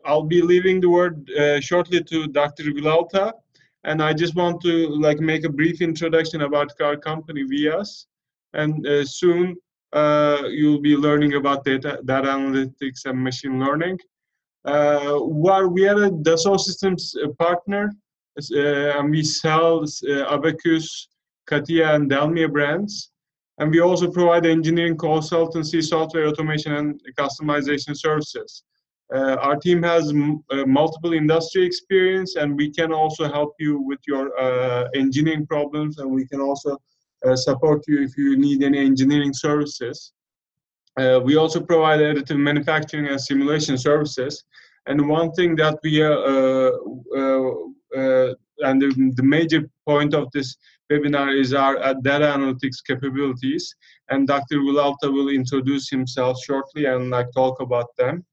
I'll be leaving the word shortly to Dr. Vilalta, and I just want to make a brief introduction about our company, VIAS, and soon you'll be learning about data analytics and machine learning. We are a Dassault Systems partner, and we sell Abacus, CATIA, and Delmia brands. And we also provide engineering consultancy, software automation, and customization services. Our team has multiple industry experience, and we can also help you with your engineering problems, and we can also support you if you need any engineering services. We also provide additive manufacturing and simulation services. And one thing that we and the major point of this webinar is our data analytics capabilities. And Dr. Vilalta will introduce himself shortly and talk about them.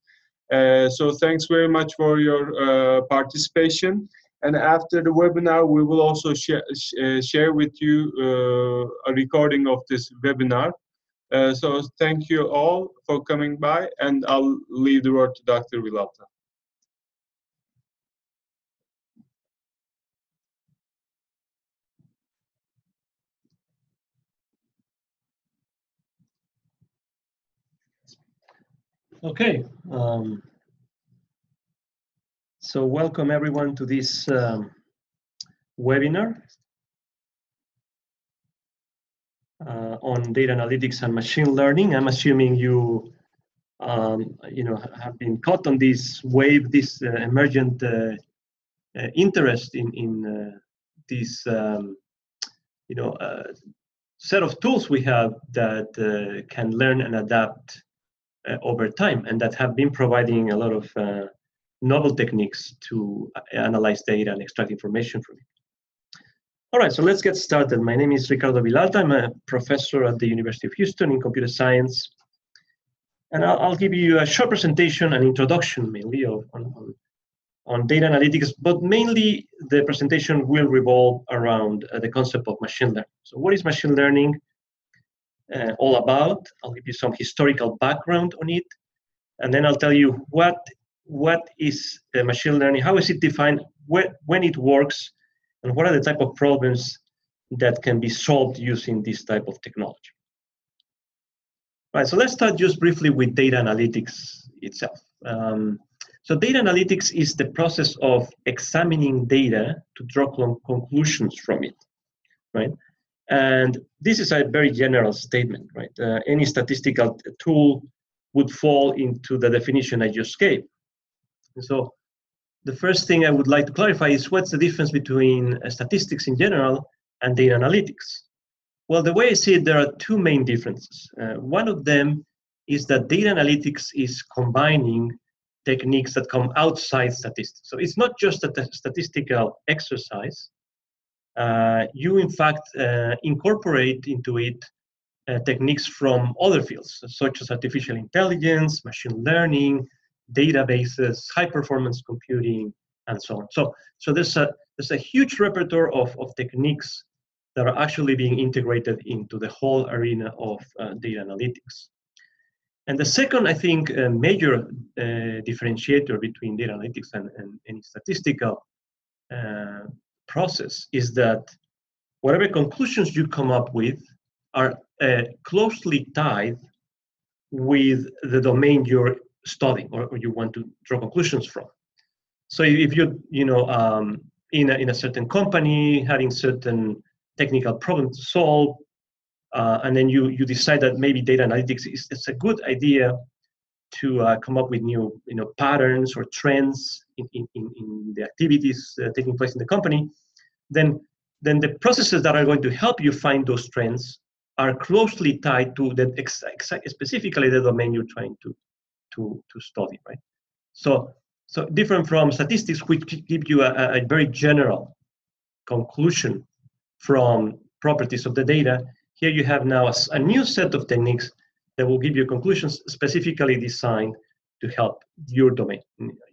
So thanks very much for your participation. And after the webinar, we will also share with you a recording of this webinar. So thank you all for coming by, and I'll leave the word to Dr. Vilalta. Okay. So welcome everyone to this webinar on data analytics and machine learning. I'm assuming you, have been caught on this wave, this emergent interest in this, set of tools we have that can learn and adapt over time, and that have been providing a lot of novel techniques to analyze data and extract information from it. All right, so let's get started. My name is Ricardo Vilalta. I'm a professor at the University of Houston in computer science. And I'll give you a short presentation, an introduction mainly on data analytics, but mainly the presentation will revolve around the concept of machine learning. So what is machine learning all about? I'll give you some historical background on it, and then I'll tell you what is machine learning, how is it defined, when it works, and what are the type of problems that can be solved using this type of technology. Right, so let's start just briefly with data analytics itself. So data analytics is the process of examining data to draw conclusions from it, right? And this is a very general statement, right? Any statistical tool would fall into the definition I just gave. And so the first thing I would like to clarify is what's the difference between statistics in general and data analytics? Well, the way I see it, there are two main differences. One of them is that data analytics is combining techniques that come outside statistics. So it's not just a statistical exercise. You, in fact, incorporate into it techniques from other fields, such as artificial intelligence, machine learning, databases, high-performance computing, and so on. So there's a huge repertoire of techniques that are actually being integrated into the whole arena of data analytics. And the second, I think, major differentiator between data analytics and any statistical process is that whatever conclusions you come up with are closely tied with the domain you're studying or you want to draw conclusions from. So if you're, in a certain company having certain technical problem to solve, and then you decide that maybe data analytics is a good idea to come up with new patterns or trends in the activities taking place in the company, then the processes that are going to help you find those trends are closely tied to specifically the domain you're trying to study, right? So different from statistics, which give you a very general conclusion from properties of the data. Here you have now a new set of techniques that will give you conclusions specifically designed to help your domain,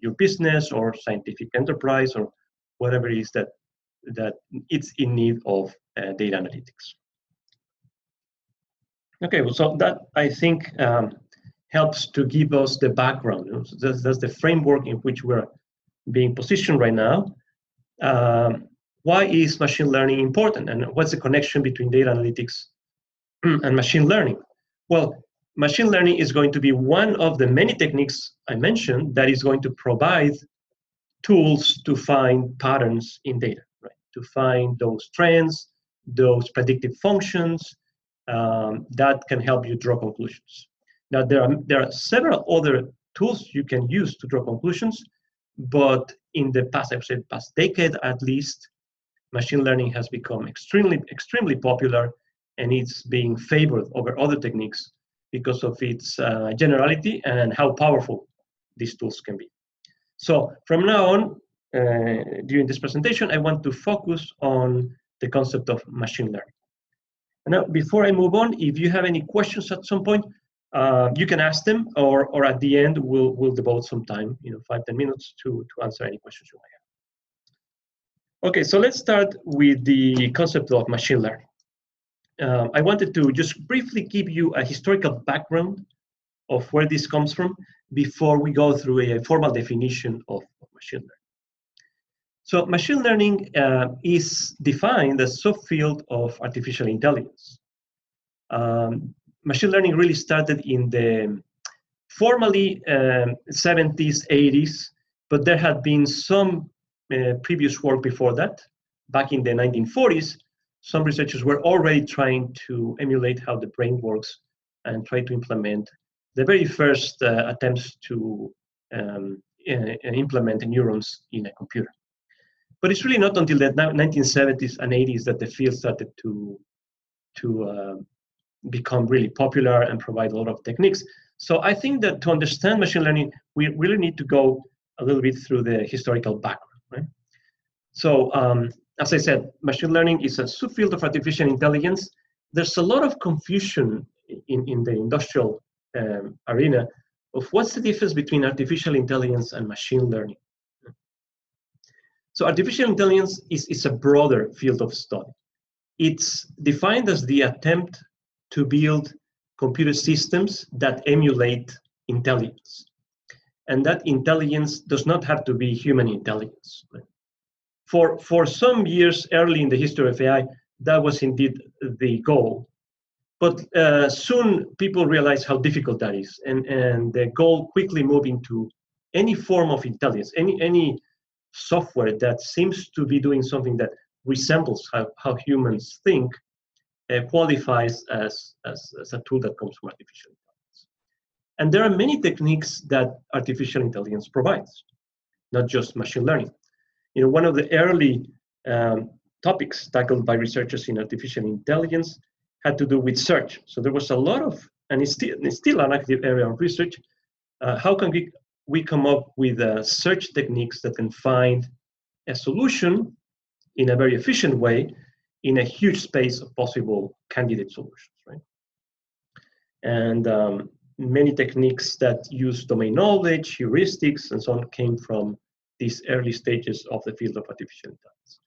your business or scientific enterprise or whatever it is that it's in need of data analytics. Okay, well, so that I think helps to give us the background. So that's the framework in which we're being positioned right now. Why is machine learning important, and what's the connection between data analytics and machine learning? Well, machine learning is going to be one of the many techniques I mentioned that is going to provide tools to find patterns in data, right? To find those trends, those predictive functions that can help you draw conclusions. Now, there are several other tools you can use to draw conclusions, but in the past, I would say past decade at least, machine learning has become extremely popular, and it's being favored over other techniques because of its generality and how powerful these tools can be. So from now on, during this presentation, I want to focus on the concept of machine learning. And now, before I move on, if you have any questions at some point, you can ask them, or at the end, we'll devote some time, 5-10 minutes to answer any questions you might have. Okay, so let's start with the concept of machine learning. I wanted to just briefly give you a historical background of where this comes from before we go through a formal definition of machine learning. So machine learning is defined as a subfield of artificial intelligence. Machine learning really started in the formally 70s, 80s, but there had been some previous work before that. Back in the 1940s, some researchers were already trying to emulate how the brain works and try to implement the very first attempts to implement neurons in a computer. But it's really not until the 1970s and 80s that the field started to become really popular and provide a lot of techniques. So I think that to understand machine learning, we really need to go a little bit through the historical background, right? So as I said, machine learning is a subfield of artificial intelligence. There's a lot of confusion in the industrial arena of what's the difference between artificial intelligence and machine learning. So artificial intelligence is a broader field of study. It's defined as the attempt to build computer systems that emulate intelligence. And that intelligence does not have to be human intelligence. For some years early in the history of AI, that was indeed the goal. But soon people realized how difficult that is. And the goal quickly moved into any form of intelligence, any software that seems to be doing something that resembles how humans think qualifies as a tool that comes from artificial intelligence. And there are many techniques that artificial intelligence provides, not just machine learning. One of the early topics tackled by researchers in artificial intelligence had to do with search. So there was a lot of, and it's still an active area of research, how can we come up with search techniques that can find a solution in a very efficient way in a huge space of possible candidate solutions, right? And many techniques that use domain knowledge, heuristics, and so on came from these early stages of the field of artificial intelligence.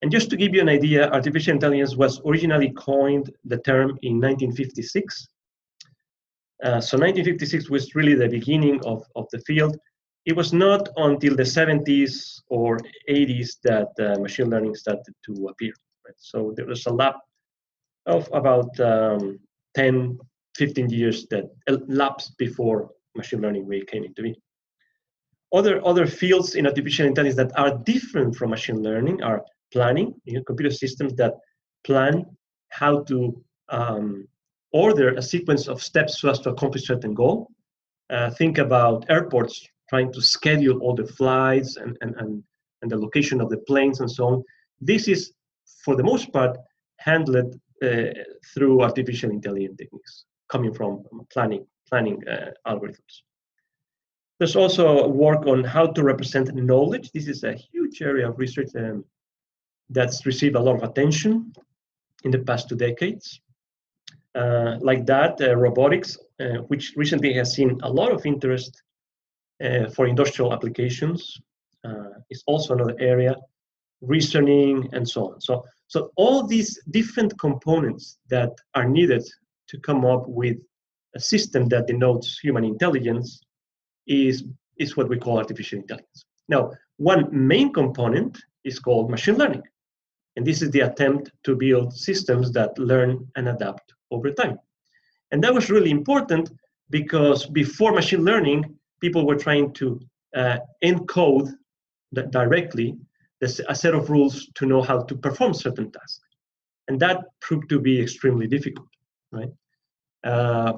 And just to give you an idea, artificial intelligence was originally coined the term in 1956. So 1956 was really the beginning of the field. It was not until the 70s or 80s that machine learning started to appear. Right? So there was a lap of about 10, 15 years that elapsed before machine learning really came into being. Other fields in artificial intelligence that are different from machine learning are planning, computer systems that plan how to order a sequence of steps so as to accomplish a certain goal. Think about airports trying to schedule all the flights and the location of the planes and so on. This is, for the most part, handled through artificial intelligence techniques coming from planning algorithms. There's also work on how to represent knowledge. This is a huge area of research that's received a lot of attention in the past 2 decades. Like that, robotics, which recently has seen a lot of interest for industrial applications, is also another area, reasoning, and so on. So all these different components that are needed to come up with a system that denotes human intelligence is what we call artificial intelligence. Now, one main component is called machine learning. And this is the attempt to build systems that learn and adapt over time. And that was really important because before machine learning, people were trying to encode directly a set of rules to know how to perform certain tasks. And that proved to be extremely difficult, right?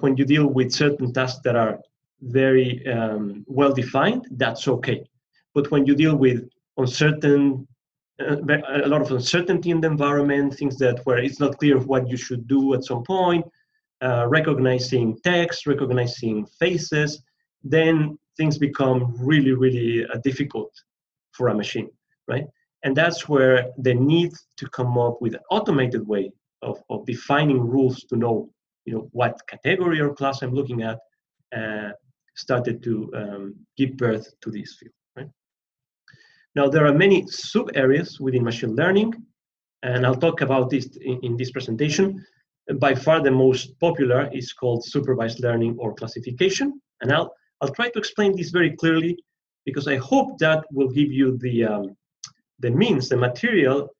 When you deal with certain tasks that are very well defined, that's okay. But when you deal with uncertain, a lot of uncertainty in the environment, things where it's not clear what you should do at some point, recognizing text, recognizing faces, then things become really, really difficult for a machine, right? And that's where the need to come up with an automated way of defining rules to know, what category or class I'm looking at, started to give birth to this field, right? Now, there are many sub-areas within machine learning, and I'll talk about this in this presentation. By far, the most popular is called supervised learning or classification, and I'll try to explain this very clearly because I hope that will give you the means, the material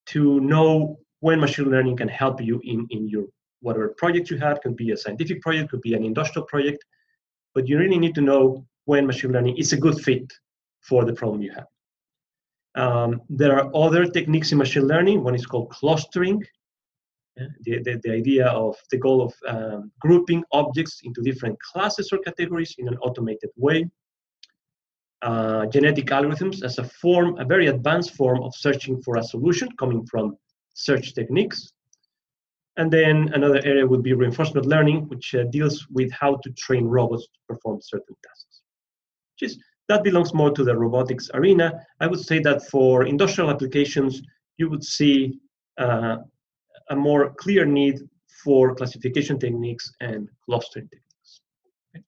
to know when machine learning can help you in your whatever project you have. Could be a scientific project, could be an industrial project, but you really need to know when machine learning is a good fit for the problem you have. There are other techniques in machine learning. One is called clustering. The idea of the goal of grouping objects into different classes or categories in an automated way. Genetic algorithms as a very advanced form of searching for a solution coming from search techniques. And then another area would be reinforcement learning, which deals with how to train robots to perform certain tasks. That belongs more to the robotics arena. I would say that for industrial applications, you would see a more clear need for classification techniques and clustering techniques. Okay.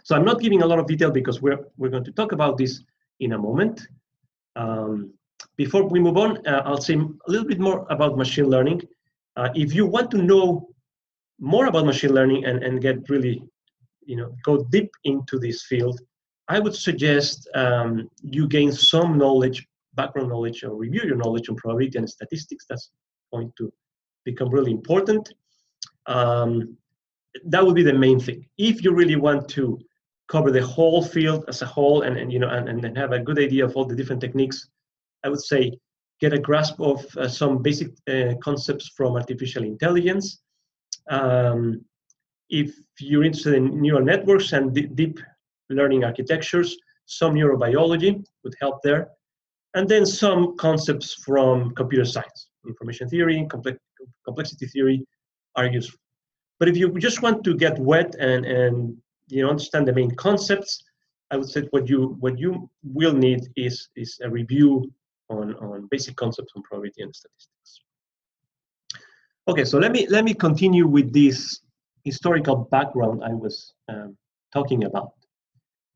So I'm not giving a lot of detail because we're going to talk about this in a moment. Before we move on, I'll say a little bit more about machine learning. If you want to know more about machine learning and get really, go deep into this field, I would suggest you gain some knowledge, background knowledge, or review your knowledge on probability and statistics. That's going to become really important. That would be the main thing. If you really want to cover the whole field as a whole and have a good idea of all the different techniques, I would say get a grasp of some basic concepts from artificial intelligence. If you're interested in neural networks and deep learning architectures, some neurobiology would help there. And then some concepts from computer science, information theory, complexity theory are useful. But if you just want to get wet and understand the main concepts, I would say what you will need is a review on basic concepts on probability and statistics. Okay, so let me continue with this historical background I was talking about.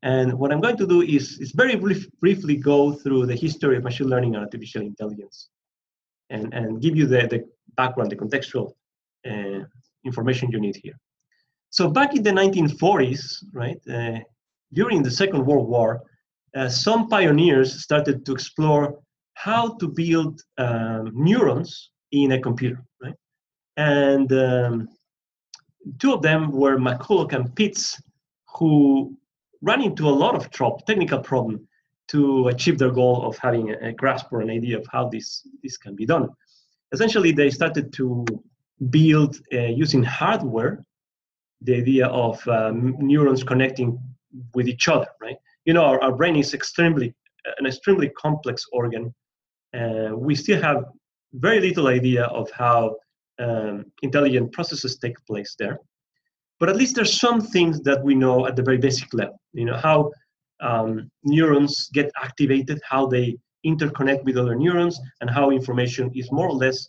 And what I'm going to do is very briefly go through the history of machine learning and artificial intelligence and give you the background, the contextual information you need here. So back in the 1940s, right, during the Second World War, some pioneers started to explore how to build neurons in a computer, right? And two of them were McCulloch and Pitts, who ran into a lot of technical problem to achieve their goal of having a grasp or an idea of how this can be done. Essentially, they started to build using hardware the idea of neurons connecting with each other, right? Our brain is an extremely complex organ. We still have very little idea of how intelligent processes take place there. But at least there's some things that we know at the very basic level. How neurons get activated, how they interconnect with other neurons, and how information is more or less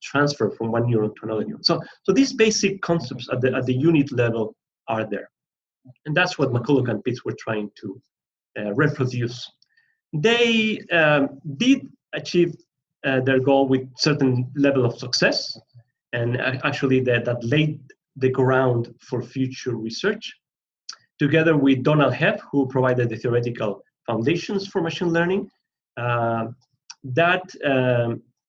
transferred from one neuron to another neuron. So these basic concepts at the unit level are there. And that's what McCulloch and Pitts were trying to reproduce. They did achieve their goal with certain level of success. And actually that laid the ground for future research, together with Donald Hebb, who provided the theoretical foundations for machine learning. That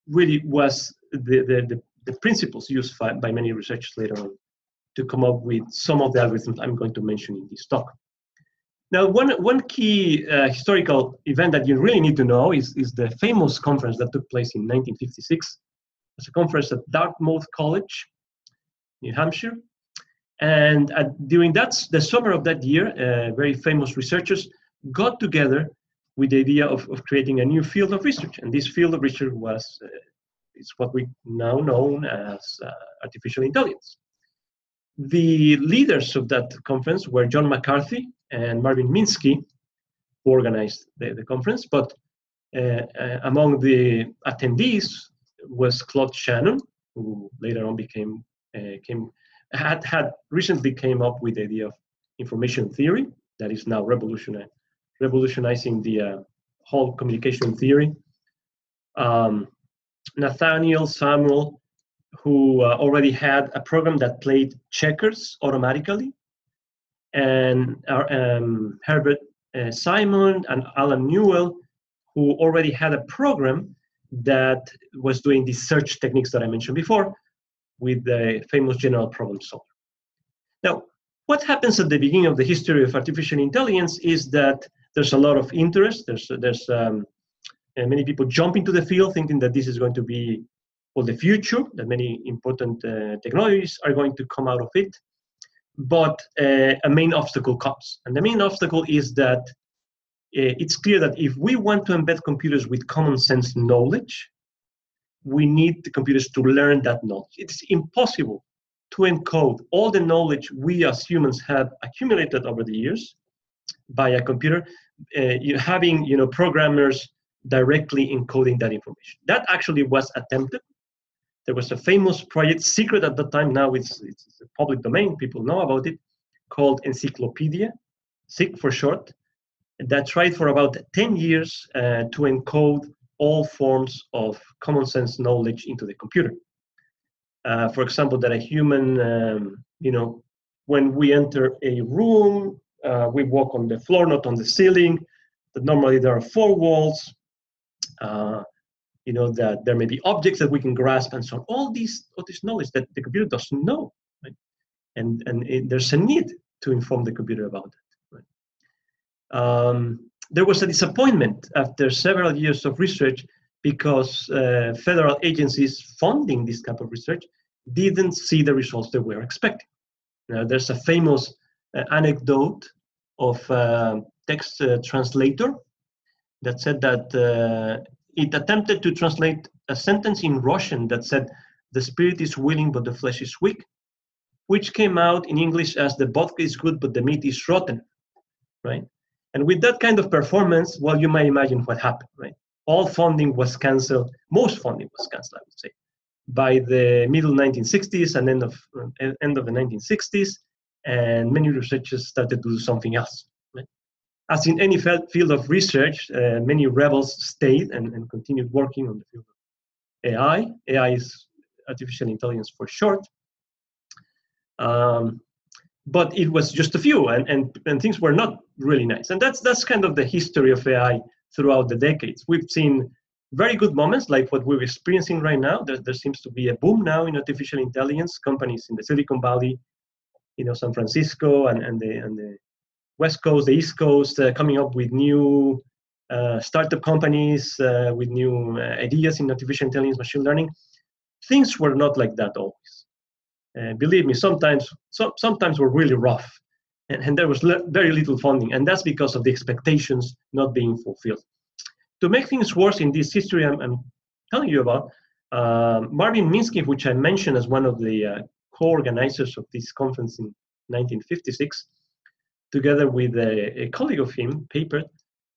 really was the principles used by many researchers later on to come up with some of the algorithms I'm going to mention in this talk. Now, one key historical event that you really need to know is the famous conference that took place in 1956. It's a conference at Dartmouth College, New Hampshire. And during the summer of that year, very famous researchers got together with the idea of creating a new field of research. And this field of research is what we now know as artificial intelligence. The leaders of that conference were John McCarthy and Marvin Minsky, who organized the conference. But among the attendees was Claude Shannon, who later on had recently came up with the idea of information theory that is now revolutionizing the whole communication theory. Nathaniel Samuel, who already had a program that played checkers automatically, and Herbert Simon and Alan Newell, who already had a program that was doing these search techniques that I mentioned before with the famous general problem solver. Now, what happens at the beginning of the history of artificial intelligence is that there's a lot of interest. There's many people jump into the field thinking that this is going to be the future, that many important technologies are going to come out of it. But a main obstacle comes. And the main obstacle is that it's clear that if we want to embed computers with common sense knowledge, we need the computers to learn that knowledge. It's impossible to encode all the knowledge we as humans have accumulated over the years by a computer, having programmers directly encoding that information. That actually was attempted. There was a famous project, secret at the time, now it's a public domain, people know about it, called Encyclopedia, SIG for short, that tried for about 10 years to encode all forms of common sense knowledge into the computer. For example, that a human, when we enter a room, we walk on the floor, not on the ceiling, that normally there are 4 walls, that there may be objects that we can grasp and so on. All this knowledge that the computer doesn't know, right? And there's a need to inform the computer about that. Right? There was a disappointment after several years of research because federal agencies funding this type of research didn't see the results they were expecting. Now, there's a famous anecdote of a text translator that said that it attempted to translate a sentence in Russian that said, "The spirit is willing, but the flesh is weak," which came out in English as "the vodka is good, but the meat is rotten," right? And with that kind of performance, well, you might imagine what happened, right? All funding was canceled, most funding was canceled, I would say, by the middle 1960s and end of the 1960s, and many researchers started to do something else. Right? As in any field of research, many rebels stayed and continued working on the field of AI. AI is artificial intelligence for short. But it was just a few, and things were not really nice. And that's kind of the history of AI throughout the decades. We've seen very good moments like what we're experiencing right now. There seems to be a boom now in artificial intelligence. Companies in the Silicon Valley, San Francisco and the West Coast, the East Coast, coming up with new startup companies with new ideas in artificial intelligence, machine learning. Things were not like that always. Believe me, sometimes were really rough, and there was very little funding, and that's because of the expectations not being fulfilled. To make things worse in this history I'm telling you about, Marvin Minsky, which I mentioned as one of the co-organizers of this conference in 1956, together with a colleague of him, Papert,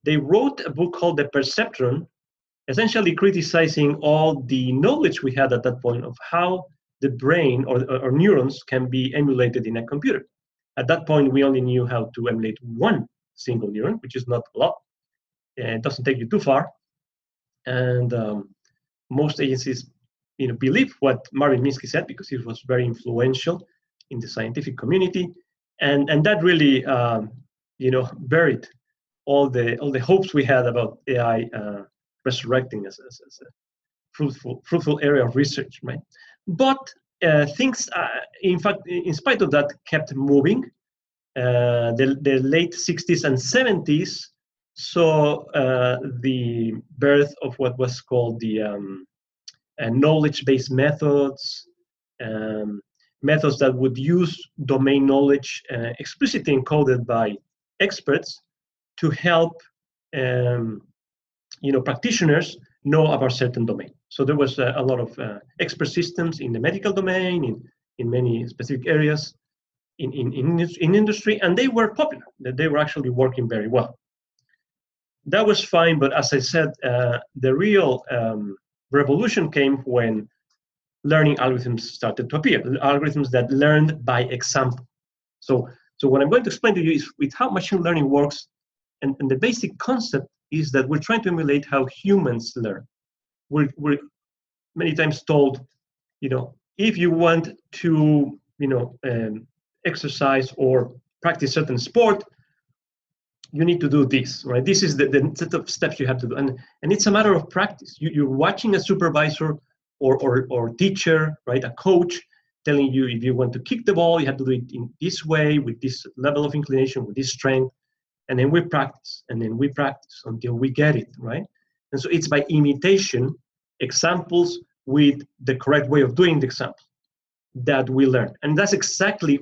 they wrote a book called The Perceptron, essentially criticizing all the knowledge we had at that point of how the brain or neurons can be emulated in a computer. At that point, we only knew how to emulate one single neuron, which is not a lot. It doesn't take you too far. And most agencies believe what Marvin Minsky said because he was very influential in the scientific community, and that really buried all the hopes we had about AI resurrecting as a fruitful area of research, right? But things, in fact, in spite of that, kept moving. The late 60s and 70s saw the birth of what was called the knowledge-based methods, methods that would use domain knowledge explicitly encoded by experts to help practitioners know about certain domain. So there was a lot of expert systems in the medical domain, in many specific areas in industry, and they were popular. They were actually working very well. That was fine, but as I said, the real revolution came when learning algorithms started to appear, algorithms that learned by example. So what I'm going to explain to you is with how machine learning works, and the basic concept is that we're trying to emulate how humans learn. We're many times told, if you want to, exercise or practice certain sport, you need to do this, right? This is the set of steps you have to do, and it's a matter of practice. You're watching a supervisor or teacher, right, a coach, telling you if you want to kick the ball, you have to do it in this way, with this level of inclination, with this strength, and then we practice, until we get it, right? And so it's by imitation, examples with the correct way of doing the example, that we learn. And that's exactly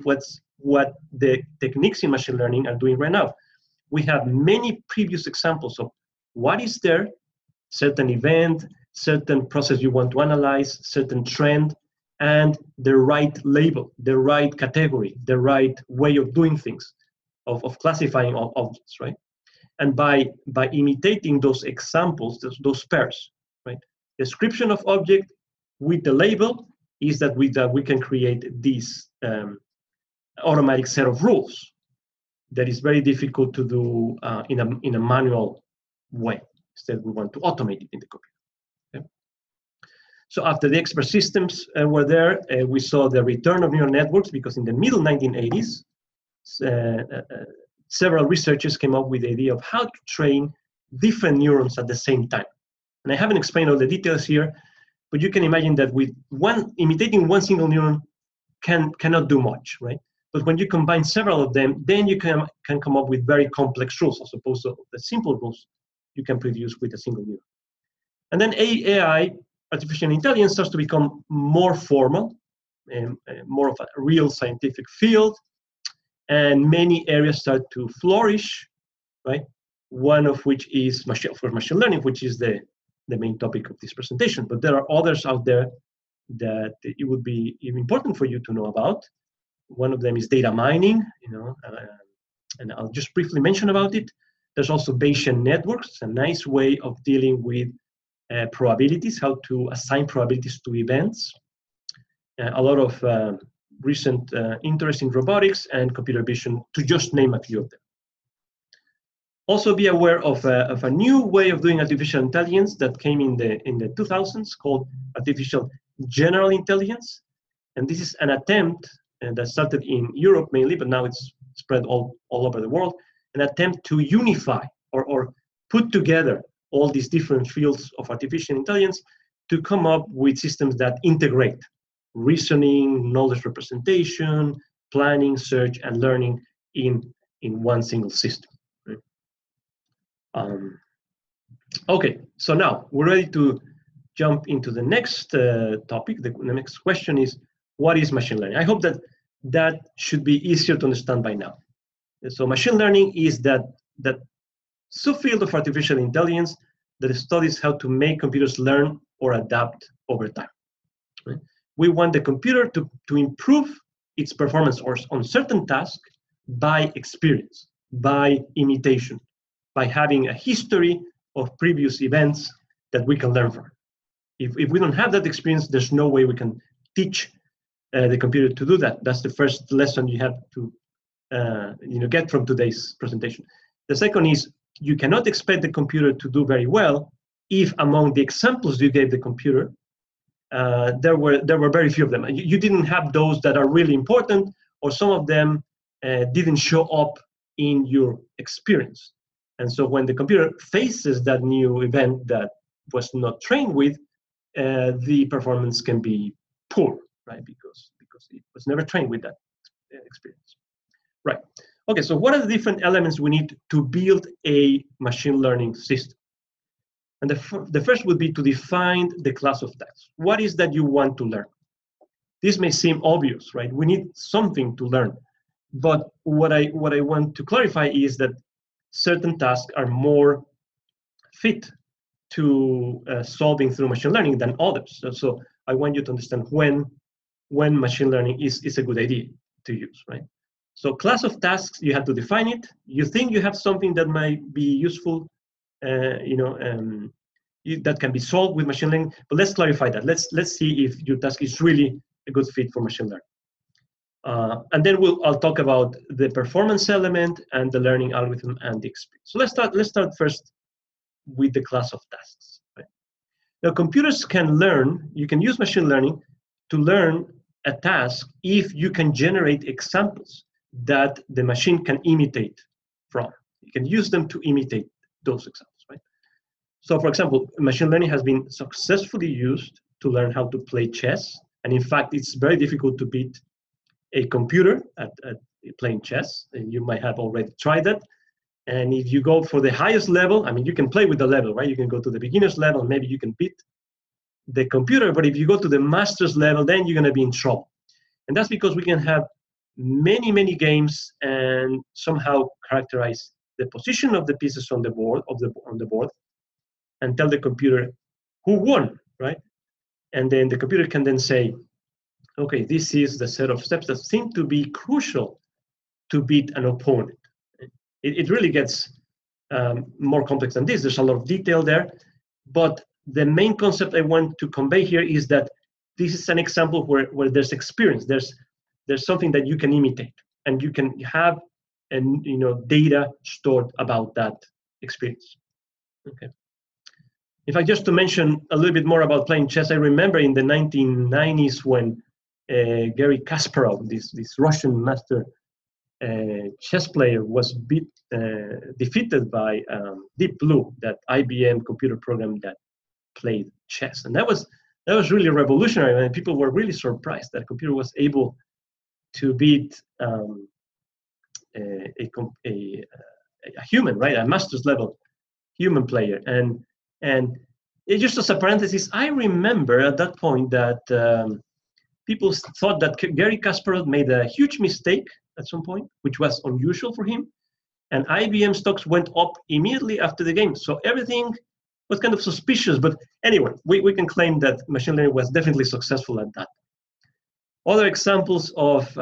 what the techniques in machine learning are doing right now. We have many previous examples of what is there, certain event, certain process you want to analyze, certain trend, and the right label, the right category, the right way of doing things, of classifying objects, right? And by imitating those examples, those pairs, right? Description of object with the label is that we can create this automatic set of rules that is very difficult to do in a manual way. Instead, we want to automate it in the computer. Okay? So after the expert systems were there, we saw the return of neural networks, because in the middle 1980s, several researchers came up with the idea of how to train different neurons at the same time. And I haven't explained all the details here, but you can imagine that with imitating one single neuron cannot do much, right? But when you combine several of them, then you can come up with very complex rules, as opposed to the simple rules you can produce with a single neuron. And then AI, artificial intelligence, starts to become more formal, and more of a real scientific field, and many areas start to flourish, right? One of which is machine learning, which is the main topic of this presentation. But there are others out there that it would be important for you to know about. One of them is data mining, and I'll just briefly mention about it. There's also Bayesian networks. It's a nice way of dealing with probabilities, how to assign probabilities to events. A lot of recent interest in robotics and computer vision, to just name a few of them. Also be aware of a new way of doing artificial intelligence that came in the 2000s, called artificial general intelligence. And this is an attempt that started in Europe mainly, but now it's spread all over the world, an attempt to unify or put together all these different fields of artificial intelligence to come up with systems that integrate reasoning, knowledge representation, planning, search, and learning in one single system. Right? Okay, so now we're ready to jump into the next topic. The next question is, what is machine learning? I hope that should be easier to understand by now. So machine learning is that subfield of artificial intelligence that studies how to make computers learn or adapt over time. Right? We want the computer to improve its performance on certain tasks by experience, by imitation, by having a history of previous events that we can learn from. If we don't have that experience, there's no way we can teach the computer to do that. That's the first lesson you have to get from today's presentation. The second is, you cannot expect the computer to do very well if among the examples you gave the computer, there were very few of them. You didn't have those that are really important, or some of them didn't show up in your experience. And so when the computer faces that new event that was not trained with, the performance can be poor, right? Because it was never trained with that experience. Right. Okay, so what are the different elements we need to build a machine learning system? And the first would be to define the class of tasks. What is that you want to learn? This may seem obvious, right? We need something to learn. But what I want to clarify is that certain tasks are more fit to solving through machine learning than others. So I want you to understand when machine learning is a good idea to use, right? So class of tasks, you have to define it. You think you have something that might be useful, that can be solved with machine learning, but let's clarify that. Let's see if your task is really a good fit for machine learning. And then I'll talk about the performance element and the learning algorithm and the experience. So let's start first with the class of tasks. Right? Now, computers can learn. You can use machine learning to learn a task if you can generate examples that the machine can imitate from. You can use them to imitate those examples, right? So, for example, machine learning has been successfully used to learn how to play chess. And in fact, it's very difficult to beat a computer at playing chess. And you might have already tried that. And if you go for the highest level, I mean, you can play with the level, right? You can go to the beginner's level, and maybe you can beat the computer. But if you go to the master's level, then you're going to be in trouble. And that's because we can have many, many games and somehow characterize the position of the pieces on the board, on the board, and tell the computer who won, right? And then the computer can then say, okay, this is the set of steps that seem to be crucial to beat an opponent. It really gets more complex than this. There's a lot of detail there, but the main concept I want to convey here is that this is an example where there's experience. There's something that you can imitate, and you can have data stored about that experience. Okay. In fact, just to mention a little bit more about playing chess, I remember in the 1990s when Garry Kasparov, this Russian master chess player, was defeated by Deep Blue, that IBM computer program that played chess, and that was really revolutionary, and people were really surprised that a computer was able to beat a human, right, a master's level human player. And it, just as a parenthesis, I remember at that point that people thought that Garry Kasparov made a huge mistake at some point, which was unusual for him, and IBM stocks went up immediately after the game. So everything was kind of suspicious, but anyway, we can claim that machine learning was definitely successful at that. Other examples of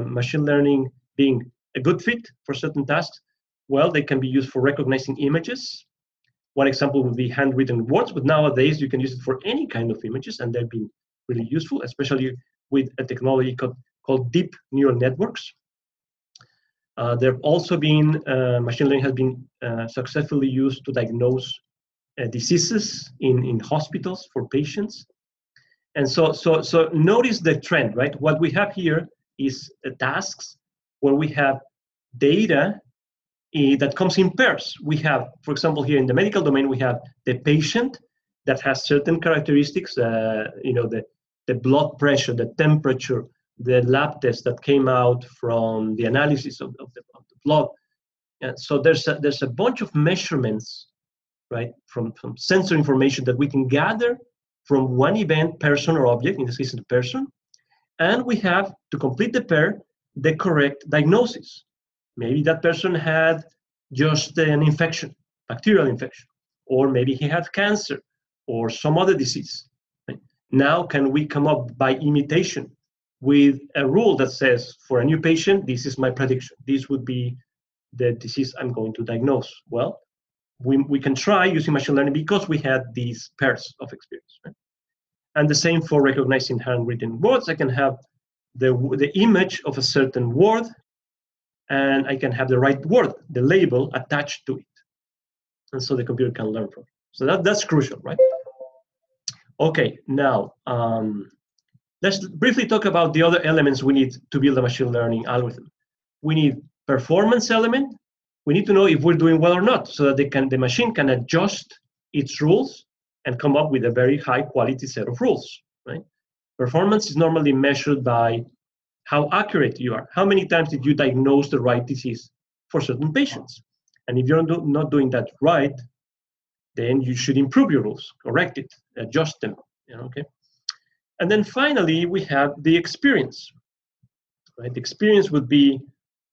machine learning being a good fit for certain tasks, well, they can be used for recognizing images. One example would be handwritten words, but nowadays you can use it for any kind of images, and they've been really useful, especially with a technology called deep neural networks. There have also been, machine learning has been successfully used to diagnose diseases in hospitals for patients. And so notice the trend, right? What we have here is tasks where we have data that comes in pairs. We have, for example, here in the medical domain, we have the patient that has certain characteristics, the blood pressure, the temperature, the lab test that came out from the analysis of the blood. And so there's a bunch of measurements, right, from sensor information that we can gather from one event, person or object, in this case, the person, and we have, to complete the pair, the correct diagnosis. Maybe that person had just an infection, bacterial infection, or maybe he had cancer or some other disease. Right? Now, can we come up by imitation with a rule that says, for a new patient, this is my prediction. This would be the disease I'm going to diagnose. Well, we can try using machine learning because we had these pairs of experience. Right? And the same for recognizing handwritten words. I can have the image of a certain word, and I can have the right word, the label, attached to it. And so the computer can learn from it. So that's crucial, right? Okay, now let's briefly talk about the other elements we need to build a machine learning algorithm. We need performance element. We need to know if we're doing well or not, so that the machine can adjust its rules and come up with a very high quality set of rules, right? Performance is normally measured by how accurate you are. How many times did you diagnose the right disease for certain patients? And if you're not doing that right, then you should improve your rules, correct it, adjust them, okay? And then finally, we have the experience, right? The experience would be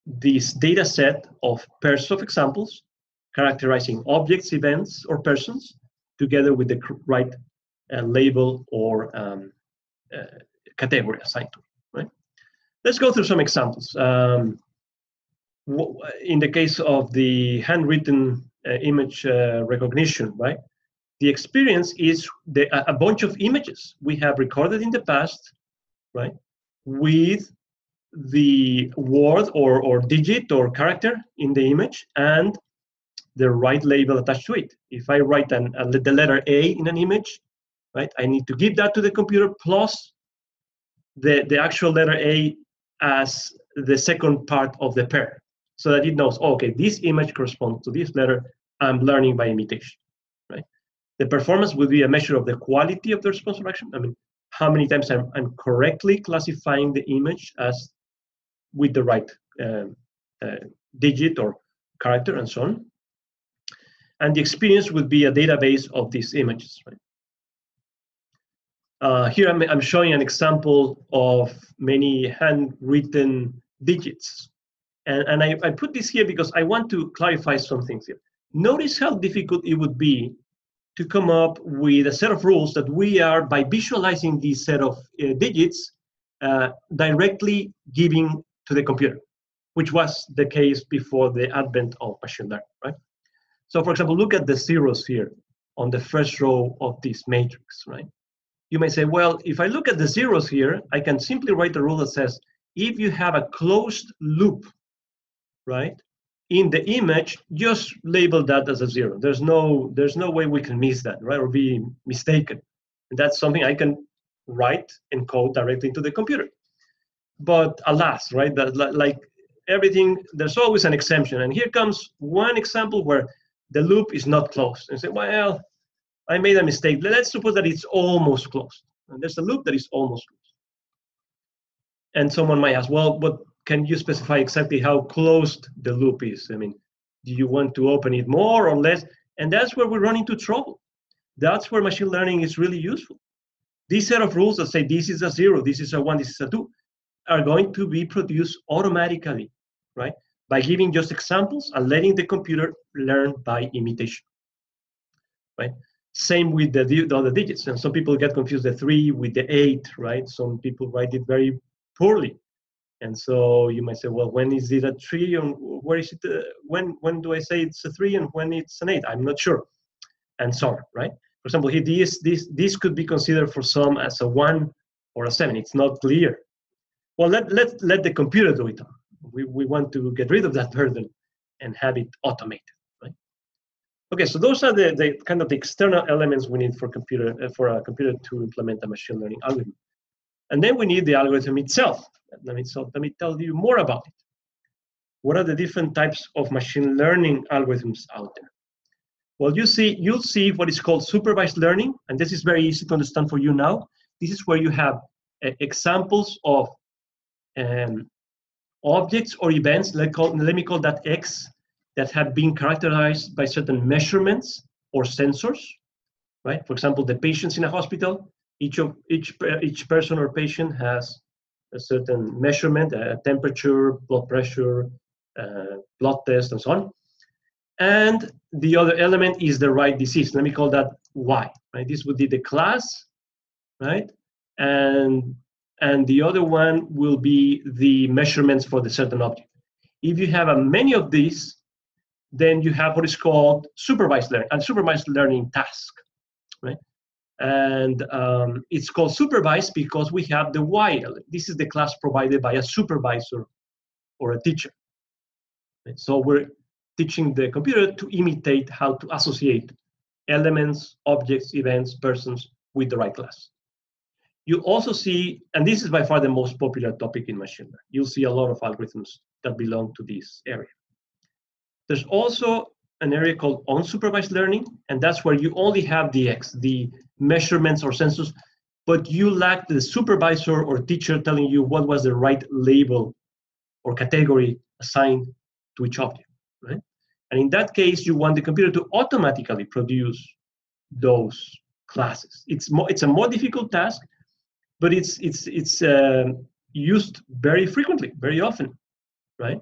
this data set of pairs of examples characterizing objects, events, or persons, together with the right label or category assigned to it, right? Let's go through some examples. In the case of the handwritten image recognition, right? The experience is a bunch of images we have recorded in the past, right? With the word or digit or character in the image and the right label attached to it. If I write the letter A in an image, right, I need to give that to the computer plus the actual letter A as the second part of the pair, so that it knows, oh, okay, this image corresponds to this letter. I'm learning by imitation, right? The performance would be a measure of the quality of the response or action. I mean, how many times I'm correctly classifying the image as with the right digit or character and so on. And the experience would be a database of these images, right? Here I'm showing an example of many handwritten digits. And I put this here because I want to clarify some things here. Notice how difficult it would be to come up with a set of rules that we are, by visualizing this set of digits, directly giving to the computer, which was the case before the advent of machine learning, right? So for example, look at the zeros here on the first row of this matrix, right? You may say, well, if I look at the zeros here, I can simply write a rule that says, if you have a closed loop, right, in the image, just label that as a 0. There's no way we can miss that, right, or be mistaken. And that's something I can write and code directly into the computer. But alas, right, that, like everything, there's always an exception. And here comes one example where the loop is not closed. And say, well, I made a mistake. Let's suppose that it's almost closed. And there's a loop that is almost closed. And someone might ask, well, but can you specify exactly how closed the loop is? I mean, do you want to open it more or less? And that's where we run into trouble. That's where machine learning is really useful. This set of rules that say this is a 0, this is a 1, this is a 2, are going to be produced automatically, right? By giving just examples and letting the computer learn by imitation, right? Same with the other digits. And some people get confused, the 3 with the 8, right? Some people write it very poorly. And so you might say, well, when is it a 3 and where is it? When do I say it's a 3 and when it's an 8? I'm not sure. And so on, right? For example, here, this could be considered for some as a 1 or a 7. It's not clear. Well, let the computer do it. We want to get rid of that burden and have it automated, right? Okay, so those are the kind of the external elements we need for a computer to implement a machine learning algorithm. And then we need the algorithm itself. Let me tell you more about it. What are the different types of machine learning algorithms out there? Well, you'll see what is called supervised learning, and this is very easy to understand for you now. This is where you have examples of objects or events, let me call that X, that have been characterized by certain measurements or sensors, right? For example, the patients in a hospital, each person or patient has a certain measurement, a temperature, blood pressure, blood test, and so on. And the other element is the right disease. Let me call that Y, right? This would be the class, right? And the other one will be the measurements for the certain object. If you have many of these, then you have what is called supervised learning, and supervised learning task, right? And it's called supervised because we have the Y element. This is the class provided by a supervisor or a teacher. Right? So we're teaching the computer to imitate how to associate elements, objects, events, persons with the right class. You also see, and this is by far the most popular topic in machine learning, you'll see a lot of algorithms that belong to this area. There's also an area called unsupervised learning, and that's where you only have the measurements or sensors, but you lack the supervisor or teacher telling you what was the right label or category assigned to each object, right? And in that case, you want the computer to automatically produce those classes. It's a more difficult task, but it's used very frequently, very often, right?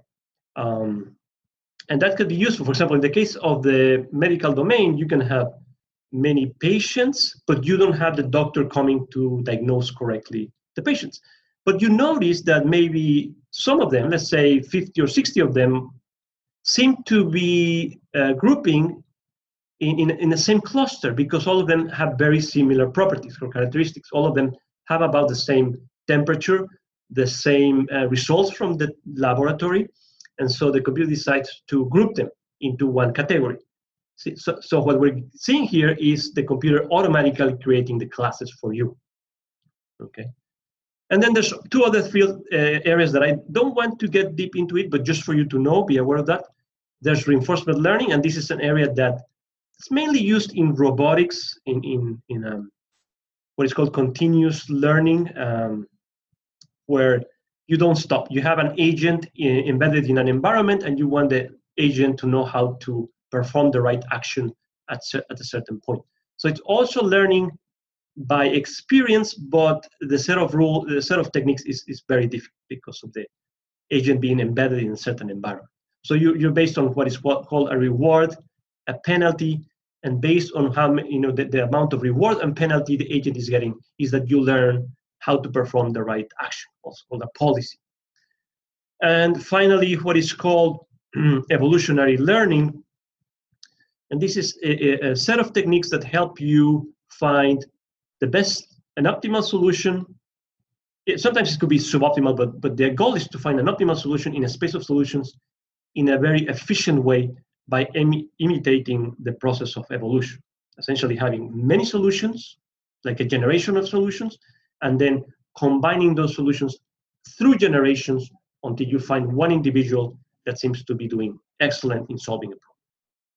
And that could be useful. For example, in the case of the medical domain, you can have many patients, but you don't have the doctor coming to diagnose correctly the patients. But you notice that maybe some of them, let's say 50 or 60 of them, seem to be grouping in the same cluster because all of them have very similar properties or characteristics. All of them have about the same temperature, the same results from the laboratory, and so the computer decides to group them into one category. So what we're seeing here is the computer automatically creating the classes for you, okay? And then there's two other field areas that I don't want to get deep into it, but just for you to know, be aware of that. There's reinforcement learning, and this is an area that it's mainly used in robotics, in what is called continuous learning, where you don't stop. You have an agent embedded in an environment, and you want the agent to know how to perform the right action at a certain point. So it's also learning by experience, but the set of techniques is very different because of the agent being embedded in a certain environment. So you're based on what is called a reward, a penalty, and based on how the amount of reward and penalty the agent is getting is that you learn how to perform the right action, also called a policy. And finally, what is called evolutionary learning, and this is a set of techniques that help you find the best and optimal solution. Sometimes it could be suboptimal, but their goal is to find an optimal solution in a space of solutions in a very efficient way by imitating the process of evolution, essentially having many solutions, like a generation of solutions, and then combining those solutions through generations until you find one individual that seems to be doing excellent in solving a problem,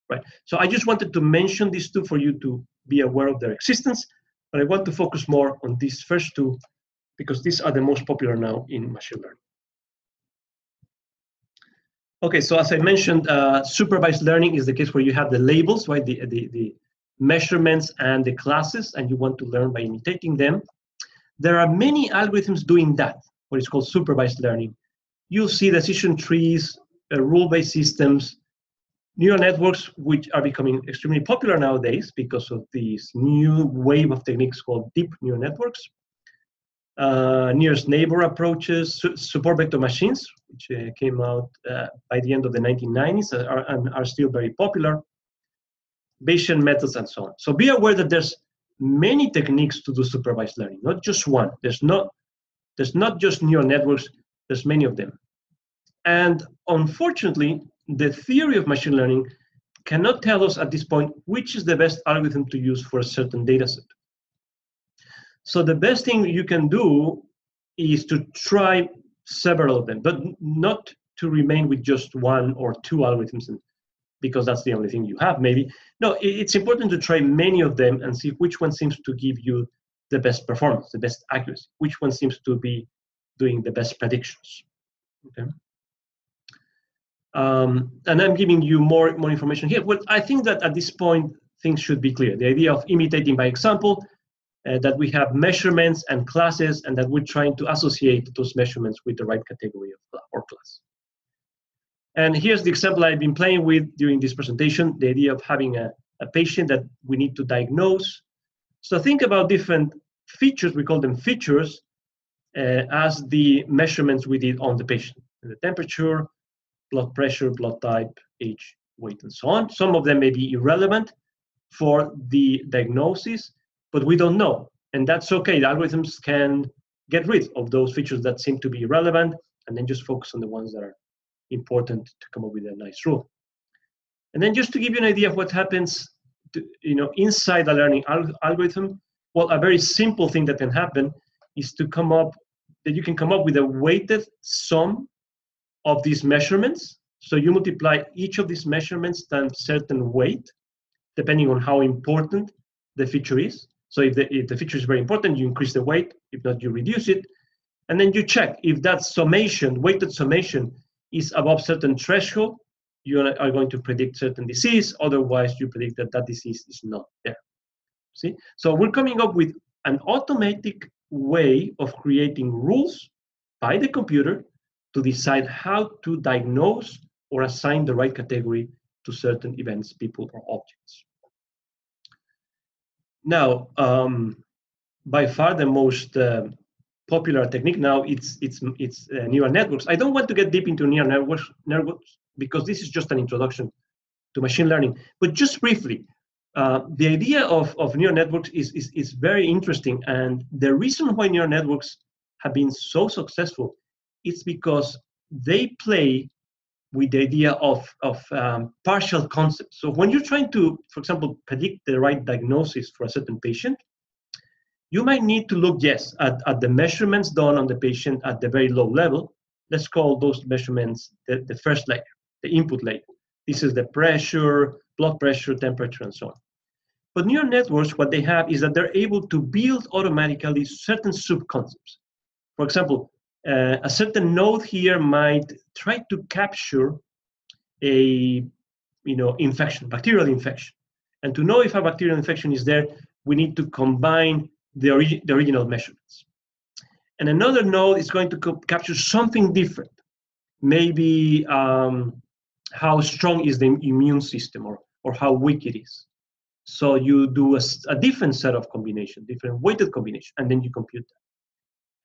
right? So I just wanted to mention these two for you to be aware of their existence, but I want to focus more on these first two because these are the most popular now in machine learning. Okay, so as I mentioned, supervised learning is the case where you have the labels, right? The measurements and the classes, and you want to learn by imitating them. There are many algorithms doing that, what is called supervised learning. You'll see decision trees, rule-based systems, neural networks, which are becoming extremely popular nowadays because of this new wave of techniques called deep neural networks. Nearest neighbor approaches, support vector machines, which came out by the end of the 1990s and are still very popular, Bayesian methods, and so on. So be aware that there's many techniques to do supervised learning, not just one. There's not just neural networks, there's many of them. And unfortunately, the theory of machine learning cannot tell us at this point which is the best algorithm to use for a certain data set. So the best thing you can do is to try several of them, but not to remain with just one or two algorithms because that's the only thing you have, maybe. No, it's important to try many of them and see which one seems to give you the best performance, the best accuracy, which one seems to be doing the best predictions, okay? And I'm giving you more information here. Well, I think that at this point, things should be clear. The idea of imitating by example, that we have measurements and classes, and that we're trying to associate those measurements with the right category or class. And here's the example I've been playing with during this presentation, the idea of having a patient that we need to diagnose. So think about different features, we call them features, as the measurements we did on the patient. The temperature, blood pressure, blood type, age, weight, and so on. Some of them may be irrelevant for the diagnosis, but we don't know. And that's okay. The algorithms can get rid of those features that seem to be irrelevant and then just focus on the ones that are important to come up with a nice rule. And then just to give you an idea of what happens inside the learning algorithm, Well, a very simple thing that can happen is to come up, that you can come up with a weighted sum of these measurements. So you multiply each of these measurements times certain weight, depending on how important the feature is. So if the feature is very important, you increase the weight. If not, you reduce it. And then you check if that summation, weighted summation, is above certain threshold, you are going to predict certain disease. Otherwise, you predict that that disease is not there. See? So we're coming up with an automatic way of creating rules by the computer to decide how to diagnose or assign the right category to certain events, people, or objects. Now, by far the most popular technique now, it's neural networks. I don't want to get deep into neural networks because this is just an introduction to machine learning. But just briefly, the idea of neural networks is very interesting. And the reason why neural networks have been so successful is because they play with the idea of partial concepts. So when you're trying to, for example, predict the right diagnosis for a certain patient, you might need to look, yes, at the measurements done on the patient at the very low level. Let's call those measurements the first layer, the input layer. This is the pressure, blood pressure, temperature, and so on. But neural networks, what they have is that they're able to build automatically certain sub-concepts. For example, a certain node here might try to capture a infection, bacterial infection. And to know if a bacterial infection is there, we need to combine the original measurements. And another node is going to capture something different. Maybe how strong is the immune system or how weak it is. So you do a different set of combination, different weighted combination, and then you compute that.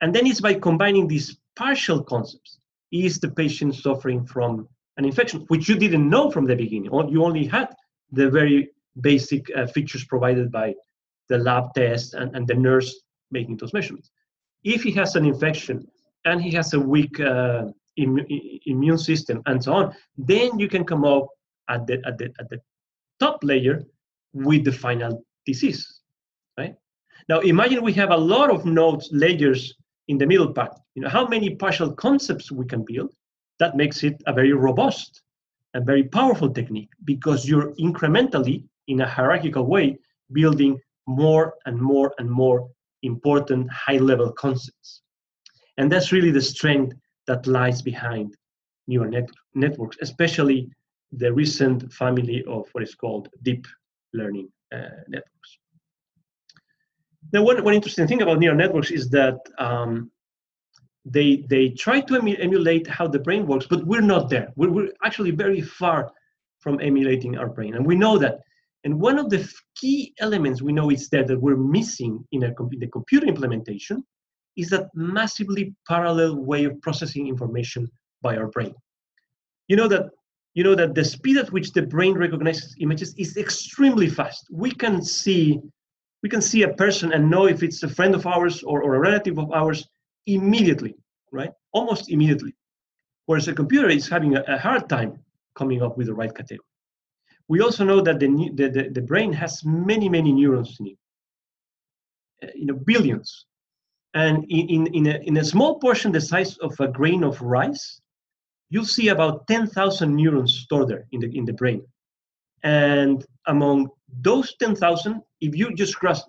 And then it's by combining these partial concepts. Is the patient suffering from an infection, which you didn't know from the beginning? You only had the very basic features provided by the lab test and the nurse making those measurements. If he has an infection and he has a weak immune system and so on, then you can come up at the top layer with the final disease, right? Now imagine we have a lot of nodes, layers in the middle part. How many partial concepts we can build? That makes it a very robust and very powerful technique because you're incrementally, in a hierarchical way, building more and more and more important high-level concepts. And that's really the strength that lies behind neural networks, especially the recent family of what is called deep learning networks. Now, one interesting thing about neural networks is that they try to emulate how the brain works, but we're not there. We're actually very far from emulating our brain, and we know that. And one of the key elements we know is there that we're missing in the computer implementation is that massively parallel way of processing information by our brain. You know that the speed at which the brain recognizes images is extremely fast. We can see a person and know if it's a friend of ours or a relative of ours immediately, right? Almost immediately. Whereas a computer is having a hard time coming up with the right category. We also know that the brain has many neurons in it, billions. And in a small portion the size of a grain of rice, you'll see about 10,000 neurons stored there in the brain. And among those 10,000, if you just grasp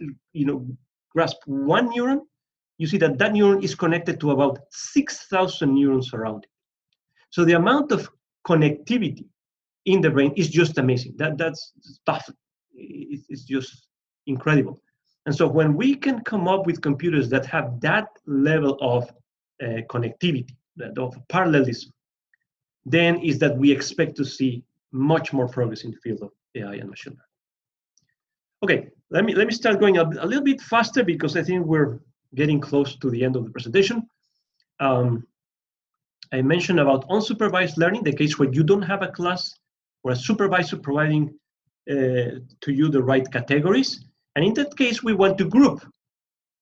one neuron, you see that neuron is connected to about 6,000 neurons around it. So the amount of connectivity in the brain is just amazing. That's stuff. It's just incredible. And so when we can come up with computers that have that level of connectivity, of parallelism, then is that we expect to see much more progress in the field of AI and machine learning. Okay, let me start going a little bit faster because I think we're getting close to the end of the presentation. I mentioned about unsupervised learning, the case where you don't have a class or a supervisor providing to you the right categories. And in that case, we want to group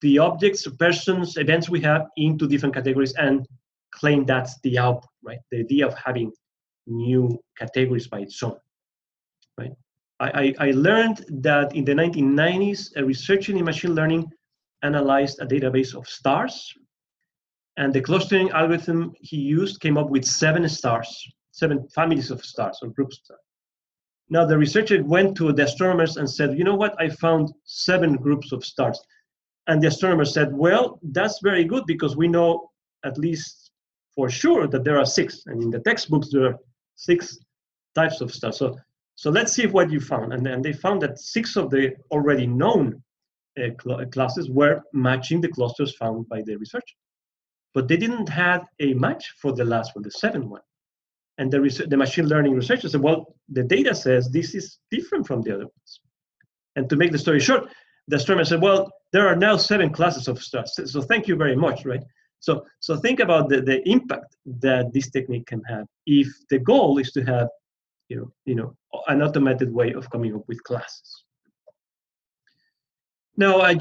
the objects, persons, events we have into different categories and claim that's the output, right? The idea of having new categories by its own, right? I learned that in the 1990s, a researcher in machine learning analyzed a database of stars, and the clustering algorithm he used came up with 7 stars, 7 families of stars or groups of stars. Now the researcher went to the astronomers and said, you know what, I found 7 groups of stars. And the astronomer said, well, that's very good because we know at least for sure that there are 6. And in the textbooks, there are 6 types of stars. So let's see what you found. And then they found that 6 of the already known classes were matching the clusters found by the researcher. But they didn't have a match for the last one, the 7th one. And the machine learning researcher said, well, the data says this is different from the other ones. And to make the story short, the astronomer said, well, there are now 7 classes of stars. So thank you very much, right? So think about the impact that this technique can have if the goal is to have an automated way of coming up with classes. Now, I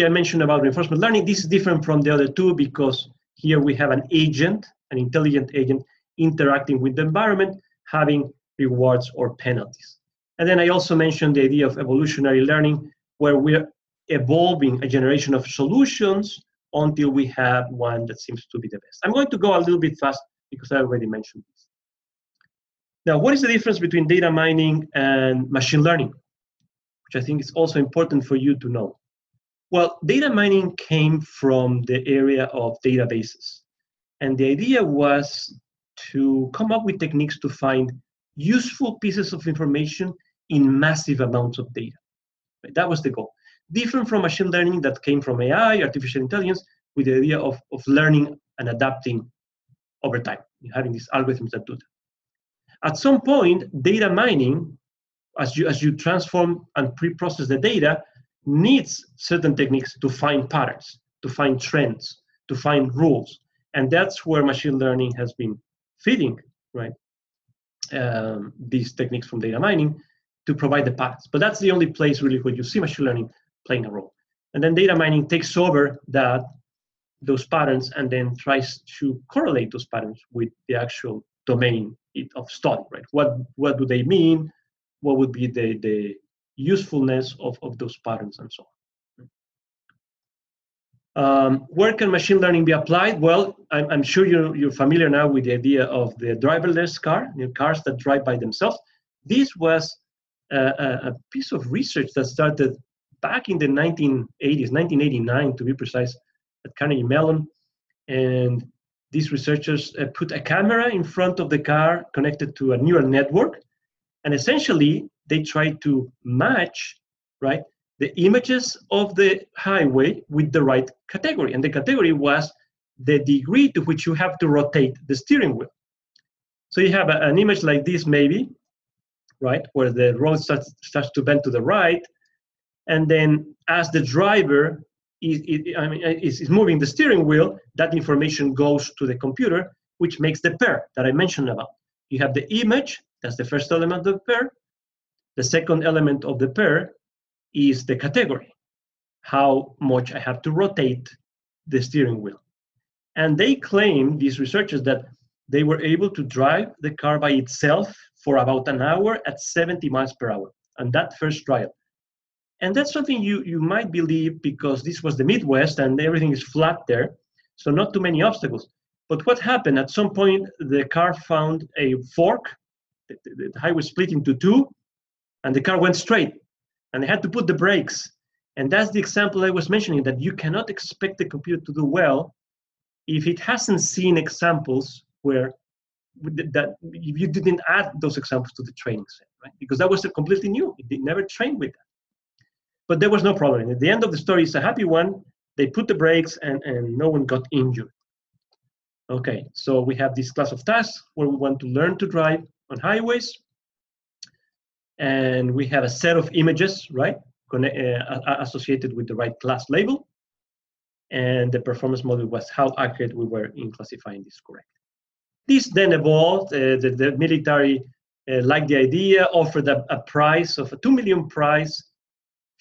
mentioned about reinforcement learning. This is different from the other two because here we have an agent, an intelligent agent, interacting with the environment, having rewards or penalties. And then I also mentioned the idea of evolutionary learning, where we're evolving a generation of solutions until we have one that seems to be the best. I'm going to go a little bit fast because I already mentioned this. Now, what is the difference between data mining and machine learning, which I think is also important for you to know? Well, data mining came from the area of databases. And the idea was to come up with techniques to find useful pieces of information in massive amounts of data. Right? That was the goal. Different from machine learning that came from AI, artificial intelligence, with the idea of learning and adapting over time, having these algorithms that do that. At some point, data mining, as you transform and pre-process the data, needs certain techniques to find patterns, to find trends, to find rules. And that's where machine learning has been feeding, right, these techniques from data mining to provide the patterns. But that's the only place really where you see machine learning playing a role. And then data mining takes over those patterns and then tries to correlate those patterns with the actual domain of study, right? What do they mean? What would be the usefulness of those patterns and so on. Where can machine learning be applied? Well, I'm sure you're familiar now with the idea of the driverless car, cars that drive by themselves. This was a piece of research that started back in the 1980s, 1989 to be precise, at Carnegie Mellon. And these researchers put a camera in front of the car connected to a neural network. And essentially, they tried to match, right, the images of the highway with the right category. And the category was the degree to which you have to rotate the steering wheel. So you have an image like this, maybe, right, where the road starts to bend to the right. And then as the driver is moving the steering wheel, that information goes to the computer, which makes the pair that I mentioned about. You have the image, that's the first element of the pair. The second element of the pair is the category, how much I have to rotate the steering wheel. And they claim, these researchers, that they were able to drive the car by itself for about an hour at 70 miles per hour on that first trial. And that's something you might believe because this was the Midwest and everything is flat there, so not too many obstacles. But what happened, at some point, the car found a fork, the highway split into two, and the car went straight, and they had to put the brakes. And that's the example I was mentioning, that you cannot expect the computer to do well if it hasn't seen examples where that you didn't add those examples to the training set, right? Because that was completely new. It never trained with that. But there was no problem. At the end of the story, it's a happy one. They put the brakes and no one got injured. Okay, so we have this class of tasks where we want to learn to drive on highways. And we have a set of images, right, associated with the right class label. And the performance model was how accurate we were in classifying this correctly. This then evolved. The military liked the idea, offered a prize of a $2 million prize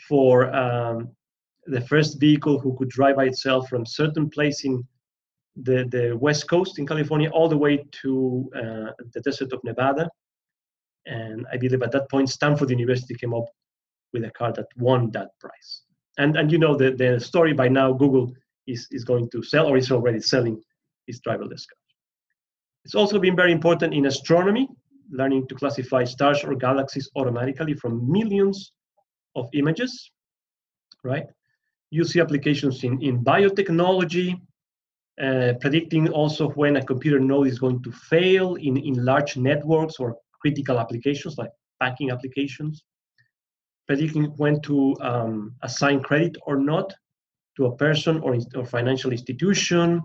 for the first vehicle who could drive by itself from certain place in the West Coast in California all the way to the desert of Nevada. And I believe at that point, Stanford University came up with a car that won that prize. And you know the story by now, Google is going to sell, or is already selling, its driverless car. It's also been very important in astronomy, learning to classify stars or galaxies automatically from millions of images, right? You see applications in biotechnology, predicting also when a computer node is going to fail in large networks or critical applications like banking applications, predicting when to assign credit or not to a person or financial institution,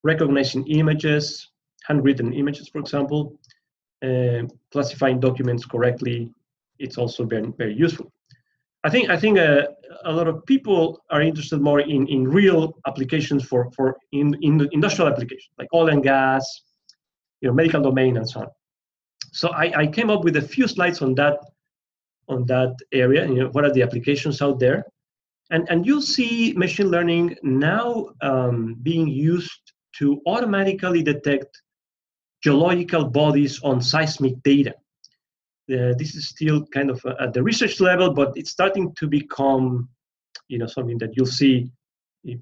recognizing images, handwritten images, for example, classifying documents correctly. It's also very, very useful. I think a lot of people are interested more in real applications in industrial applications like oil and gas, medical domain, and so on. So I came up with a few slides on that area. What are the applications out there? And you'll see machine learning now being used to automatically detect geological bodies on seismic data. This is still kind of at the research level, but it's starting to become, something that you'll see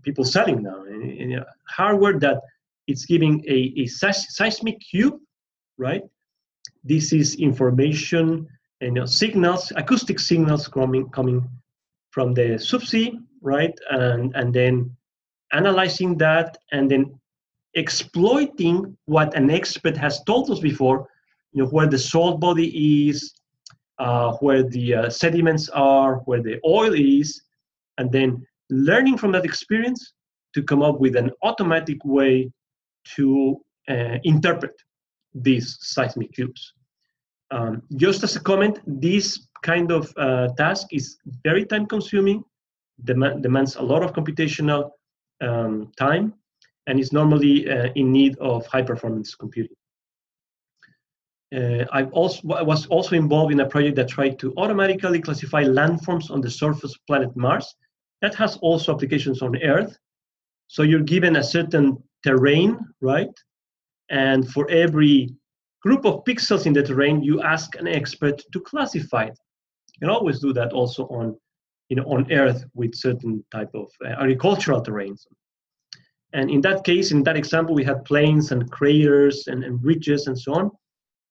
people selling now. Hardware that it's giving a seismic cube, right? This is information and signals, acoustic signals coming from the subsea, right? And then analyzing that and then exploiting what an expert has told us before, where the salt body is, where the sediments are, where the oil is, and then learning from that experience to come up with an automatic way to interpret these seismic cubes. Just as a comment, this kind of task is very time-consuming, demands a lot of computational time, and is normally in need of high-performance computing. I was also involved in a project that tried to automatically classify landforms on the surface of planet Mars. That has also applications on Earth. So you're given a certain terrain, right? And for every group of pixels in the terrain, you ask an expert to classify it. You can always do that also on Earth with certain type of agricultural terrains. And in that case, in that example, we had plains and craters and ridges and so on.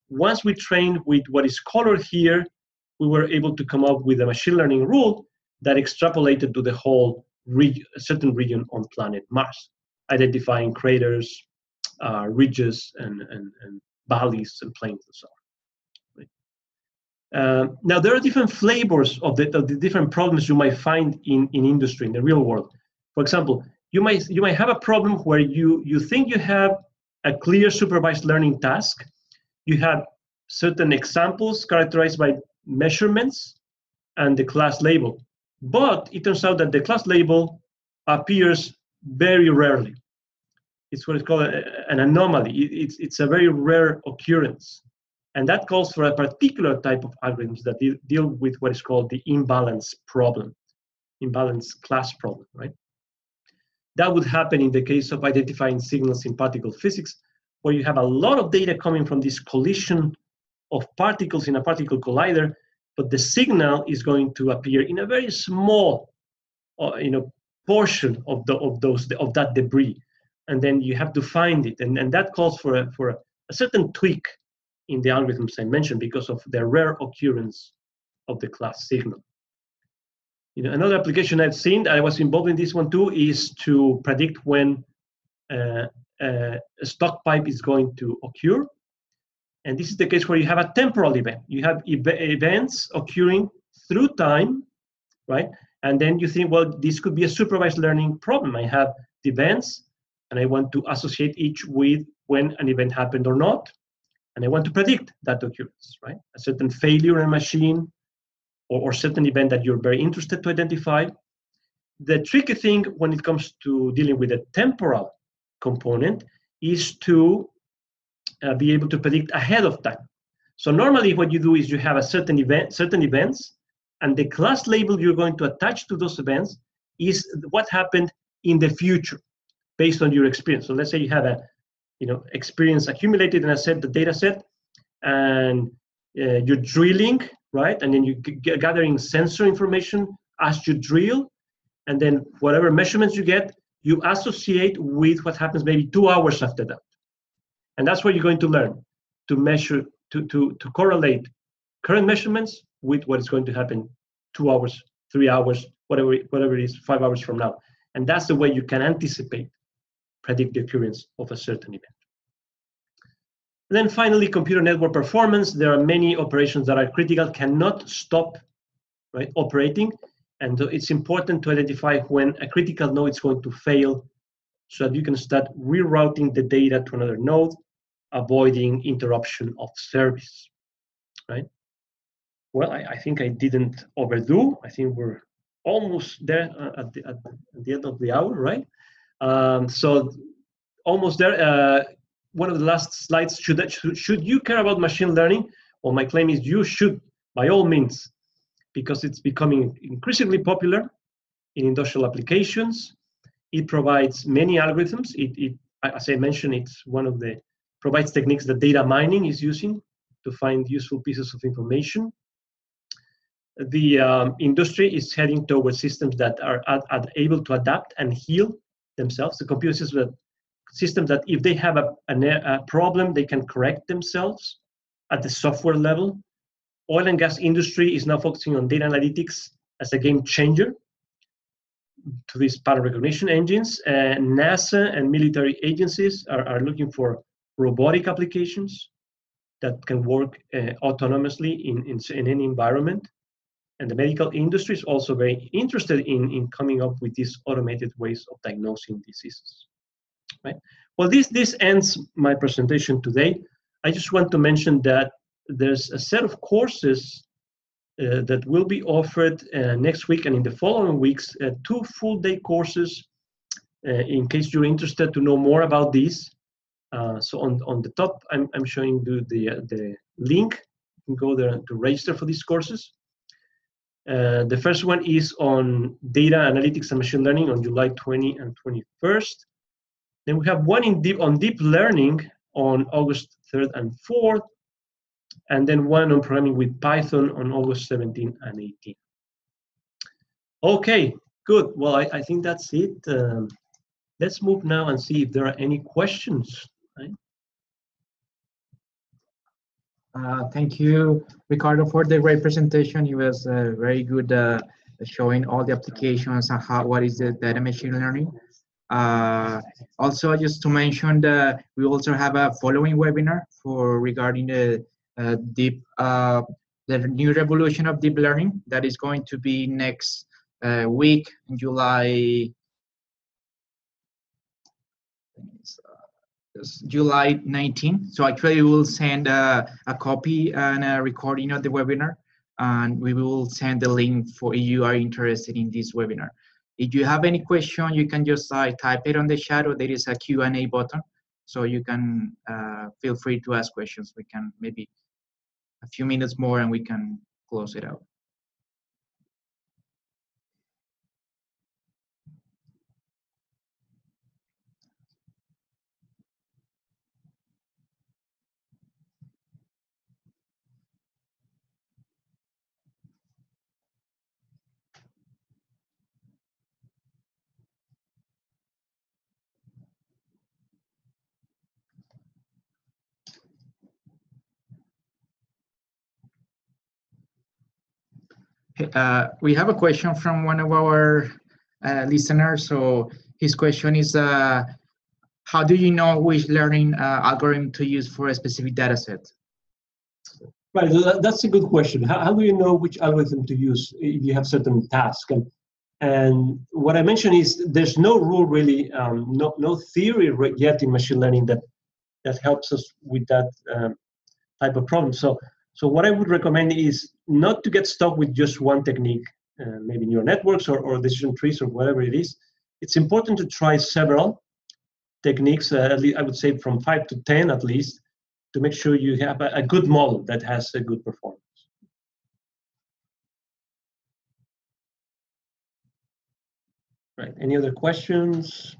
Once we trained with what is colored here, we were able to come up with a machine learning rule that extrapolated to the whole certain region on planet Mars, identifying craters, ridges, and valleys and plains and so on. Now, there are different flavors of the different problems you might find in industry, in the real world. For example, you might have a problem where you think you have a clear supervised learning task. You have certain examples characterized by measurements and the class label. But it turns out that the class label appears very rarely. It's what is called an anomaly. It's a very rare occurrence. And that calls for a particular type of algorithms that deal with what is called the imbalance problem, imbalance class problem, right? That would happen in the case of identifying signals in particle physics, where you have a lot of data coming from this collision of particles in a particle collider, but the signal is going to appear in a very small, portion of that debris, and then you have to find it, and that calls for a certain tweak in the algorithms I mentioned because of the rare occurrence of the class signal. Another application I've seen, I was involved in this one too, is to predict when a stock pipe is going to occur. And this is the case where you have a temporal event. You have events occurring through time, right? And then you think, well, this could be a supervised learning problem. I have the events, and I want to associate each with when an event happened or not. And I want to predict that occurrence, right? A certain failure in a machine or certain event that you're very interested to identify. The tricky thing when it comes to dealing with a temporal component is to be able to predict ahead of time. So normally what you do is you have a certain events, and the class label you're going to attach to those events is what happened in the future based on your experience. So let's say you have a experience accumulated in the data set, and you're drilling, right? And then you gathering sensor information as you drill, and then whatever measurements you get, you associate with what happens maybe 2 hours after that. And that's what you're going to learn, to measure, to correlate current measurements with what is going to happen 2 hours, 3 hours, whatever it is, 5 hours from now. And that's the way you can anticipate predict the occurrence of a certain event. And then finally, computer network performance. There are many operations that are critical, cannot stop, right, operating. And it's important to identify when a critical node is going to fail so that you can start rerouting the data to another node, avoiding interruption of service, right? Well, I think I didn't overdo. I think we're almost there at the end of the hour, right? So almost there. One of the last slides, should you care about machine learning? Well, my claim is you should, by all means, because it's becoming increasingly popular in industrial applications. It provides many algorithms. As I mentioned, it's one of the provides techniques that data mining is using to find useful pieces of information. The industry is heading towards systems that are able to adapt and heal themselves. The computer systems that if they have a problem, they can correct themselves at the software level. Oil and gas industry is now focusing on data analytics as a game changer to these pattern recognition engines. NASA and military agencies are looking for robotic applications that can work autonomously in any environment. And the medical industry is also very interested in coming up with these automated ways of diagnosing diseases. Right? Well, this ends my presentation today. I just want to mention that there's a set of courses that will be offered next week and in the following weeks, 2 full-day courses in case you're interested to know more about these. So on the top, I'm showing you the link. You can go there to register for these courses. The first one is on data analytics and machine learning on July 20 and 21st. Then we have one on deep learning on August 3rd and 4th, and then one on programming with Python on August 17 and 18. Okay, good. Well, I think that's it. Let's move now and see if there are any questions. Right? Thank you, Ricardo, for the great presentation. It was very good showing all the applications and what is the data machine learning. Also, just to mention that we also have a following webinar regarding the new revolution of deep learning that is going to be next week in July 19. So actually we will send a copy and a recording of the webinar, and we will send the link for if you are interested in this webinar. If you have any question, you can just type it on the chat, or there is a Q&A button, so you can feel free to ask questions. We can maybe a few minutes more and we can close it out. We have a question from one of our listeners. So his question is, how do you know which learning algorithm to use for a specific data set? Right, that's a good question. How do you know which algorithm to use if you have certain tasks? And what I mentioned is there's no rule really, no theory yet in machine learning that helps us with that type of problem. So what I would recommend is not to get stuck with just one technique, maybe neural networks or decision trees or whatever it is. It's important to try several techniques, at least I would say from 5 to 10 at least, to make sure you have a good model that has a good performance. Right, any other questions?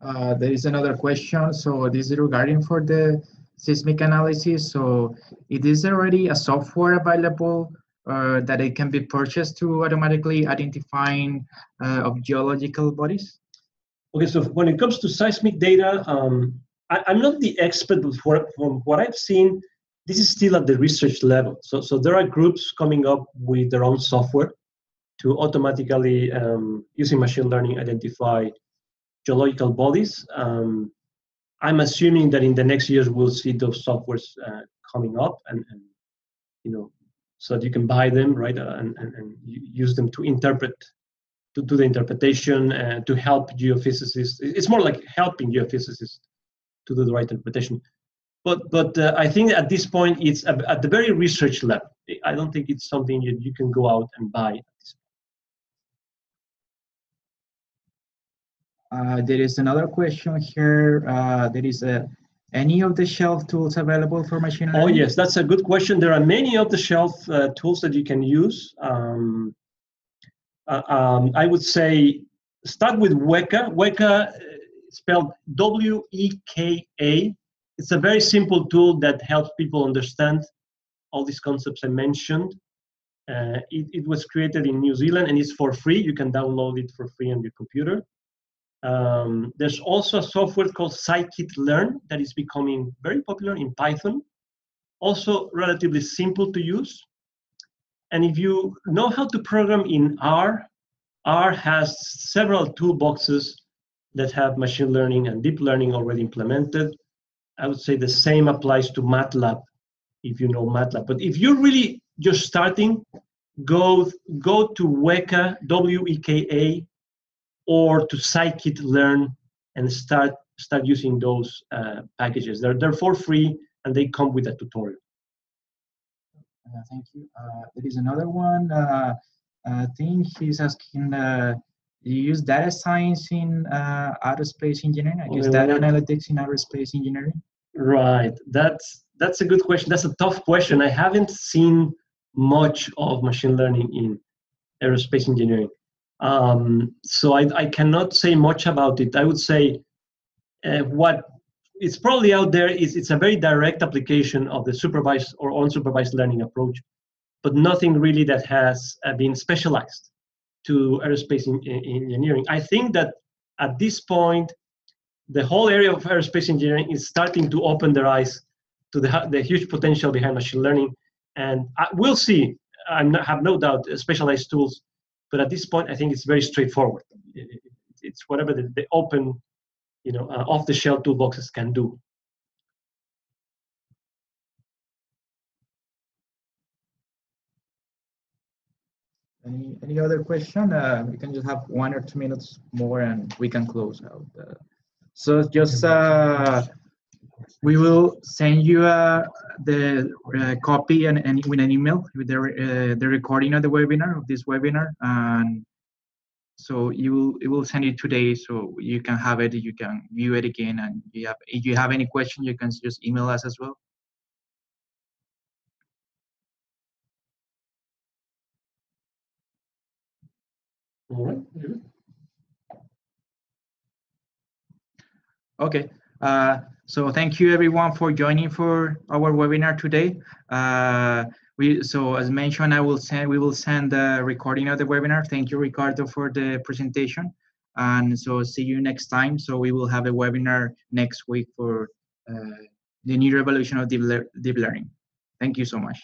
There is another question. So this is regarding for the seismic analysis. So it is already a software available that it can be purchased to automatically identifying of geological bodies? Okay, so when it comes to seismic data, I'm not the expert, but from what I've seen, this is still at the research level. So there are groups coming up with their own software to automatically, using machine learning, identify geological bodies. I'm assuming that in the next years we'll see those softwares coming up, and you know, so that you can buy them, right, and use them to interpret, to do the interpretation, and to help geophysicists. It's more like helping geophysicists to do the right interpretation. But I think at this point it's at the very research level. I don't think it's something you can go out and buy. There is another question here. There is any of the shelf tools available for machine learning? Oh yes, that's a good question. There are many off-the-shelf tools that you can use. I would say start with Weka. Weka, spelled W-E-K-A. It's a very simple tool that helps people understand all these concepts I mentioned. It was created in New Zealand and it's for free. You can download it for free on your computer. There's also a software called scikit-learn that is becoming very popular in Python. Also relatively simple to use. And if you know how to program in R, R has several toolboxes that have machine learning and deep learning already implemented. I would say the same applies to MATLAB if you know MATLAB. But if you're really just starting, go to Weka, W-E-K-A, or to scikit-learn and start using those packages. They're for free and they come with a tutorial. Thank you. There is another one. I think he's asking, you use data science in aerospace engineering? I guess data analytics in aerospace engineering? Right. That's a good question. That's a tough question. I haven't seen much of machine learning in aerospace engineering. So I cannot say much about it. I would say what it's probably out there is it's a very direct application of the supervised or unsupervised learning approach, but nothing really that has been specialized to aerospace engineering. I think that at this point, the whole area of aerospace engineering is starting to open their eyes to the huge potential behind machine learning. And we'll see, I have no doubt, specialized tools. But at this point, I think it's very straightforward. It's whatever the open, off-the-shelf toolboxes can do. Any other question? We can just have 1 or 2 minutes more and we can close out. So just we will send you the copy and with an email with the recording of the webinar, of this webinar, and so it will send it today, so you can have it, you can view it again, and if you have any question, you can just email us as well. All right. Okay. So thank you everyone for joining for our webinar today. So as mentioned, we will send the recording of the webinar. Thank you, Ricardo, for the presentation. And so see you next time. So we will have a webinar next week for the new revolution of deep learning. Thank you so much.